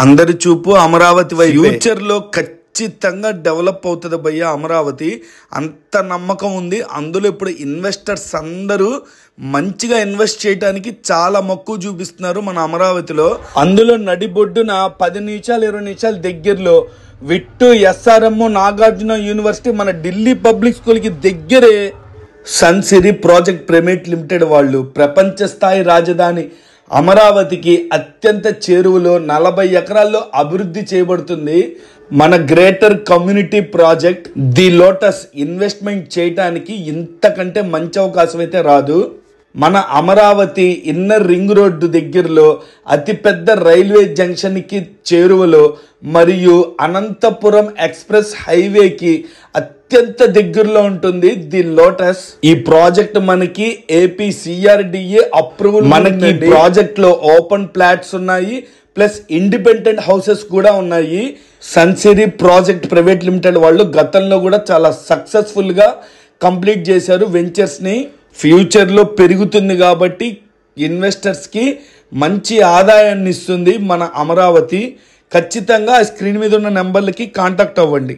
అందరి చూపు అమరావతి వైపు. ఫ్యూచర్ లో ఖచ్చితంగా డెవలప్ అవుతుంది భయ్య అమరావతి, అంత నమ్మకం ఉంది. అందులో ఇప్పుడు ఇన్వెస్టర్స్ అందరూ మంచిగా ఇన్వెస్ట్ చేయడానికి చాలా మక్కువ చూపిస్తున్నారు మన అమరావతిలో. అందులో నడిబొడ్డున 10 నిమిషాలు 20 నిమిషాల దగ్గరలో విట్టు ఎస్ఆర్ఎం నాగార్జున యూనివర్సిటీ మన ఢిల్లీ పబ్లిక్ స్కూల్కి దగ్గరే సన్ సిరీ ప్రాజెక్ట్ ప్రైవేట్ లిమిటెడ్ వాళ్ళు ప్రపంచ స్థాయి రాజధాని అమరావతికి అత్యంత చేరువలో 40 ఎకరాల్లో అభివృద్ధి చేయబడుతుంది. మన greater community project the lotus investment చేయడానికి ఇంతకంటే మంచి అవకాశం అయితే రాదు. మన అమరావతి ఇన్నర్ రింగ్ రోడ్డు దగ్గరలో అతిపెద్ద రైల్వే జంక్షన్కి చేరువలో మరియు అనంతపురం ఎక్స్ప్రెస్ హైవేకి అత్యంత దగ్గరలో ఉంటుంది ది లోటస్. ఈ ప్రాజెక్ట్ మనకి ఏపీ సిఆర్డిఏ అప్రూవల్. మనకి ప్రాజెక్ట్ లో ఓపెన్ ప్లాట్స్ ఉన్నాయి, ప్లస్ ఇండిపెండెంట్ హౌసెస్ కూడా ఉన్నాయి. సన్సిరీ ప్రాజెక్ట్ ప్రైవేట్ లిమిటెడ్ వాళ్ళు గతంలో కూడా చాలా సక్సెస్ఫుల్ గా కంప్లీట్ చేశారు వెంచర్స్ ని. ఫ్యూచర్ లో పెరుగుతుంది కాబట్టి ఇన్వెస్టర్స్ కి మంచి ఆదాయాన్ని ఇస్తుంది మన అమరావతి. ఖచ్చితంగా స్క్రీన్ మీద ఉన్న నెంబర్లకి కాంటాక్ట్ అవ్వండి.